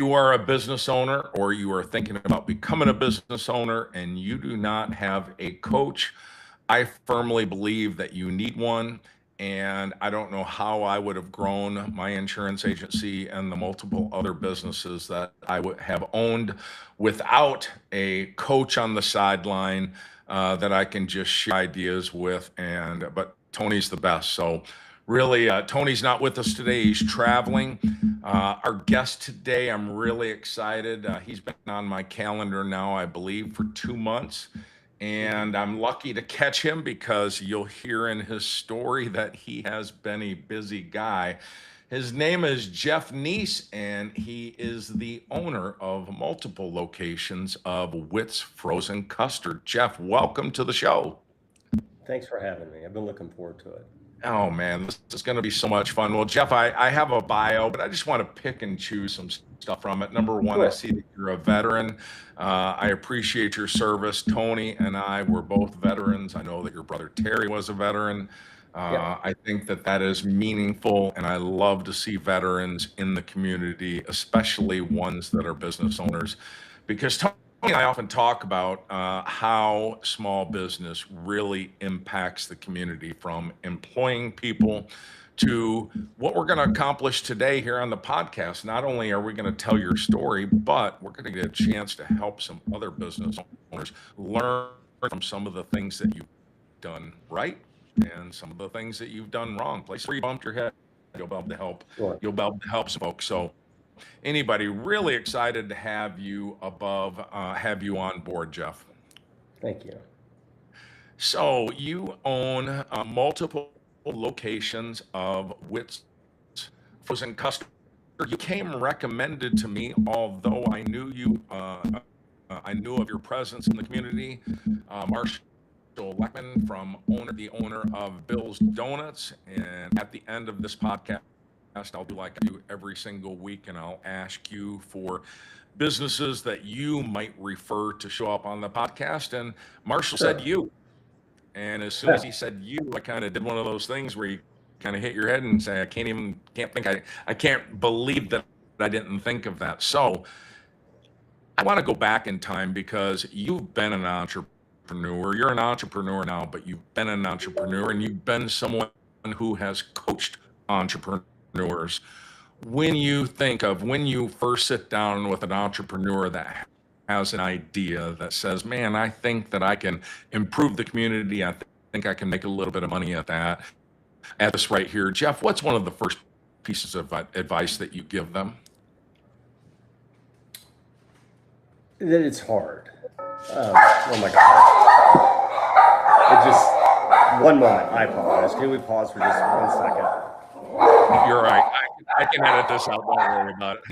you are a business owner or you are thinking about becoming a business owner and you do not have a coach, I firmly believe that you need one. And I don't know how I would have grown my insurance agency and the multiple other businesses that I would have owned without a coach on the sideline that I can just share ideas with. But Tony's the best. So really, Tony's not with us today. He's traveling. Our guest today, I'm really excited. He's been on my calendar now, I believe, for 2 months. And I'm lucky to catch him because you'll hear in his story that he has been a busy guy. His name is Jeff Nance, and he is the owner of multiple locations of Whit's Frozen Custard. Jeff, welcome to the show. Thanks for having me. I've been looking forward to it. Oh man, this is going to be so much fun. Well, Jeff, I have a bio, but I just want to pick and choose some stuff from it. Number one, I Sure. see that you're a veteran. I appreciate your service. Tony and I were both veterans. I know that your brother Terry was a veteran. Yep. I think that that is meaningful, and I love to see veterans in the community, especially ones that are business owners, because Tony and I often talk about how small business really impacts the community, from employing people to what we're going to accomplish today here on the podcast. Not only are we going to tell your story, but we're going to get a chance to help some other business owners learn from some of the things that you've done right and some of the things that you've done wrong. Place where you bumped your head, you'll be able to help. Sure. You'll be able to help some folks. So anybody, really excited to have you on board, Jeff. Thank you. So you own multiple locations of Whit's Frozen Custard. You came recommended to me, although I knew you. I knew of your presence in the community. Marshall Leckman, the owner of Bill's Donuts, and at the end of this podcast, I'll do like I do every single week, and I'll ask you for businesses that you might refer to show up on the podcast. And Marshall said Sure. you. And as soon as he said you, I kind of did one of those things where you kind of hit your head and say, I can't believe that I didn't think of that. So I want to go back in time because you've been an entrepreneur. You're an entrepreneur now, but you've been an entrepreneur and you've been someone who has coached entrepreneurs. When you first sit down with an entrepreneur that has an idea that says, man, I think that I can improve the community. I think I can make a little bit of money at this right here. Jeff, what's one of the first pieces of advice that you give them? That it's hard. Oh my God. It just, one moment. I apologize. Can we pause for just 1 second? You're right. I can edit this out. Don't worry about it.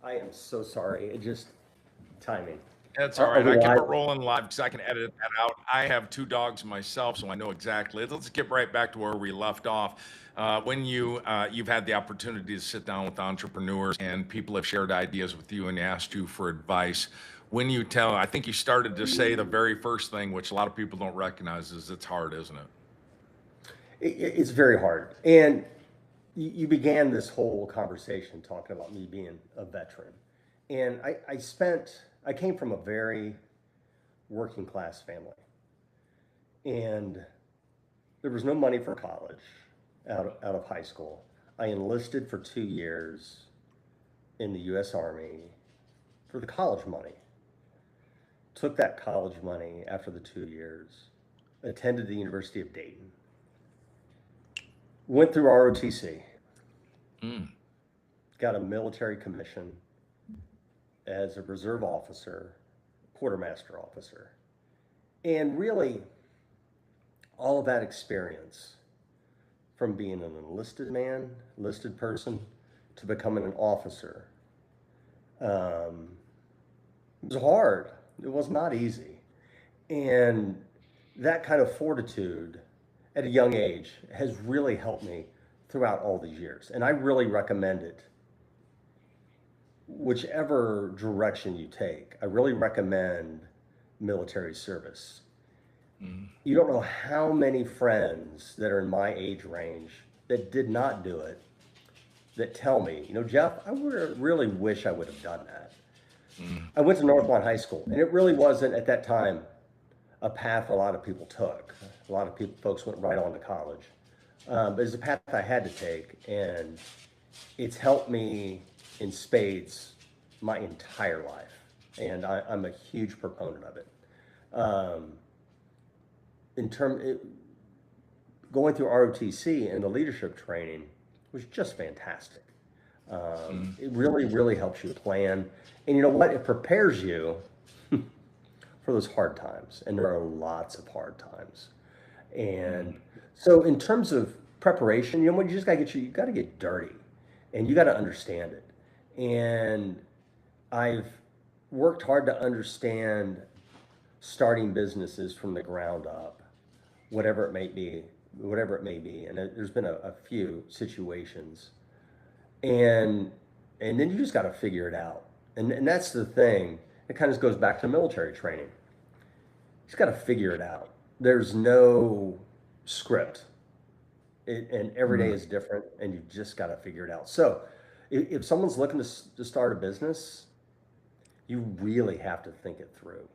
I am so sorry. It just, timing. That's all Are right. we I kept it live? rolling live because I can edit that out. I have 2 dogs myself, so I know exactly. Let's get right back to where we left off. When you've had the opportunity to sit down with entrepreneurs and people have shared ideas with you and asked you for advice. I think you started to say the very first thing, which a lot of people don't recognize, is it's hard, isn't it? It's very hard. And you began this whole conversation talking about me being a veteran. And I came from a very working class family. And there was no money for college out of high school. I enlisted for 2 years in the U.S. Army for the college money. Took that college money after the 2 years, attended the University of Dayton, went through ROTC, Mm. got a military commission as a reserve officer, quartermaster officer. And really, all of that experience from being an enlisted man, enlisted person, to becoming an officer, um, it was hard. It was not easy. And that kind of fortitude at a young age has really helped me throughout all these years. And I really recommend it. Whichever direction you take, I really recommend military service. Mm. You don't know how many friends that are in my age range that did not do it that tell me, Jeff, I would really wish I would have done that. Mm. I went to Northmont High School, and it really wasn't at that time a path a lot of people took. A lot of folks went right on to college. But it's a path I had to take, and it's helped me in spades my entire life. And I'm a huge proponent of it. Going through ROTC and the leadership training was just fantastic. It really, really helps you plan. And you know what? It prepares you for those hard times. And there are lots of hard times. And so in terms of preparation, you know what? You got to get dirty and you got to understand it. And I've worked hard to understand starting businesses from the ground up, whatever it may be. And there's been a few situations. And then you just got to figure it out. And that's the thing. It kind of goes back to military training. You just got to figure it out. There's no script. And every day is different, and you just got to figure it out. So if someone's looking to start a business, you really have to think it through.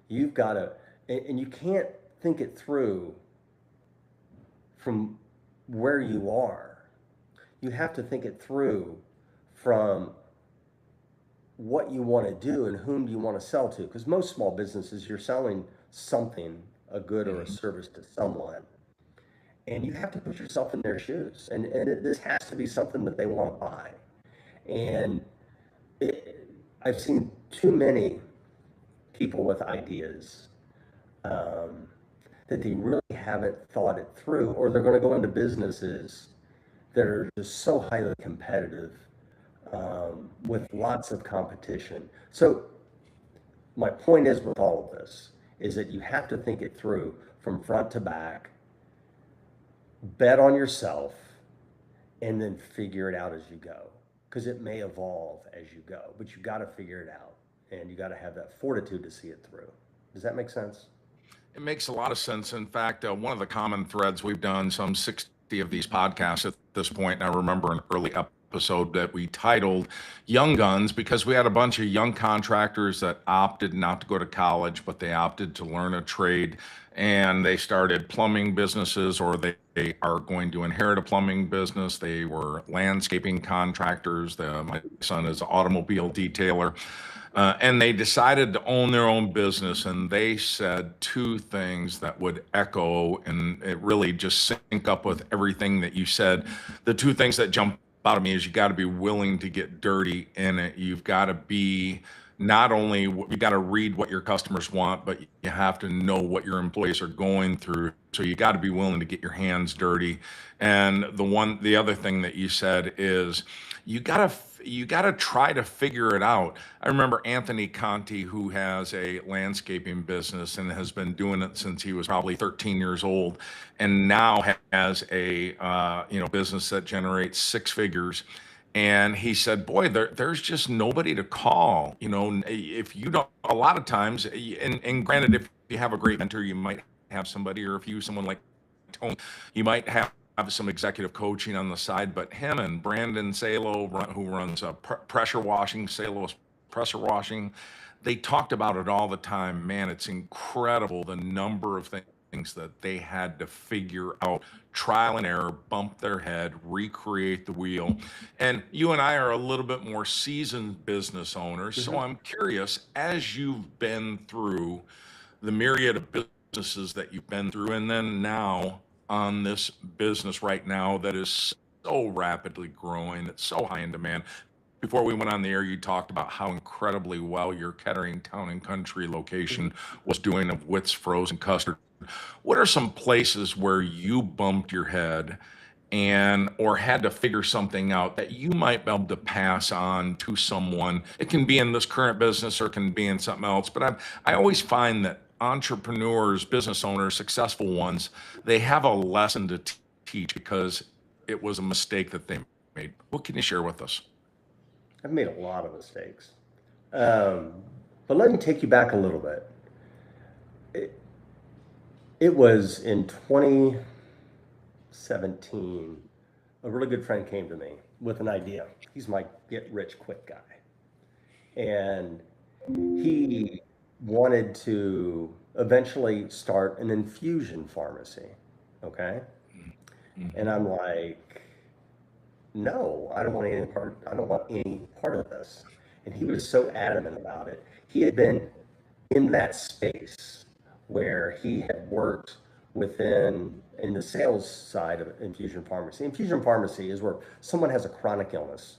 You've got to, and you can't think it through from where you are. You have to think it through from what you want to do and whom do you want to sell to. Because most small businesses, you're selling something, a good or a service to someone. And you have to put yourself in their shoes. And this has to be something that they want to buy. And I've seen too many people with ideas that they really haven't thought it through, or they're going to go into businesses that are just so highly competitive with lots of competition. So my point is with all of this is that you have to think it through from front to back, bet on yourself, and then figure it out as you go. Because it may evolve as you go, but you got to figure it out, and you got to have that fortitude to see it through. Does that make sense? It makes a lot of sense. In fact, one of the common threads, we've done some 60 of these podcasts at this point, and I remember an early episode that we titled Young Guns because we had a bunch of young contractors that opted not to go to college, but they opted to learn a trade, and they started plumbing businesses, or they are going to inherit a plumbing business. They were landscaping contractors. My son is an automobile detailer. And they decided to own their own business, and they said two things that would echo and it really just sync up with everything that you said. The two things that jump out of me is you got to be willing to get dirty in it. You've got to be not only you got to read what your customers want, but you have to know what your employees are going through. So you got to be willing to get your hands dirty. And the other thing that you said is you got to try to figure it out. I remember Anthony Conti, who has a landscaping business and has been doing it since he was probably 13 years old, and now has a business that generates six figures. And he said, boy, there's just nobody to call. If you don't, a lot of times, and granted, if you have a great mentor, you might have somebody, or if you someone like Tony, you might have some executive coaching on the side. But him and Brandon Salo, who runs pressure washing, Salo's pressure washing, they talked about it all the time. Man, it's incredible the number of things that they had to figure out, trial and error, bump their head, recreate the wheel. And you and I are a little bit more seasoned business owners. So I'm curious, as you've been through the myriad of businesses that you've been through, and then now on this business right now that is so rapidly growing. It's so high in demand. Before we went on the air, you talked about how incredibly well your Kettering Town and Country Mhm. location was doing of Whit's frozen custard. What are some places where you bumped your head and or had to figure something out that you might be able to pass on to someone? It can be in this current business or it can be in something else, but I always find that entrepreneurs, business owners, successful ones, they have a lesson to teach because it was a mistake that they made. What can you share with us? I've made a lot of mistakes. Um, but let me take you back a little bit. It, it was in 2017, a really good friend came to me with an idea. He's my get rich quick guy. And he wanted to eventually start an infusion pharmacy. Okay. And Mhm. I'm like, no, I don't want any part. I don't want any part of this. And he was so adamant about it. He had been in that space where he had worked within in the sales side of infusion pharmacy. Infusion pharmacy is where someone has a chronic illness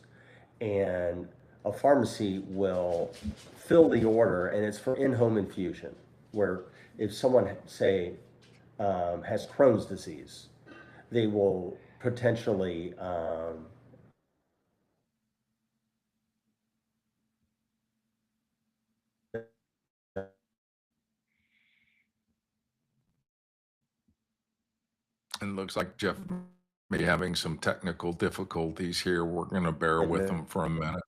and a pharmacy will fill the order and it's for in-home infusion where if someone say has Crohn's disease, they will potentially And looks like Jeff may be having some technical difficulties here. We're going to bear with admit him for a minute.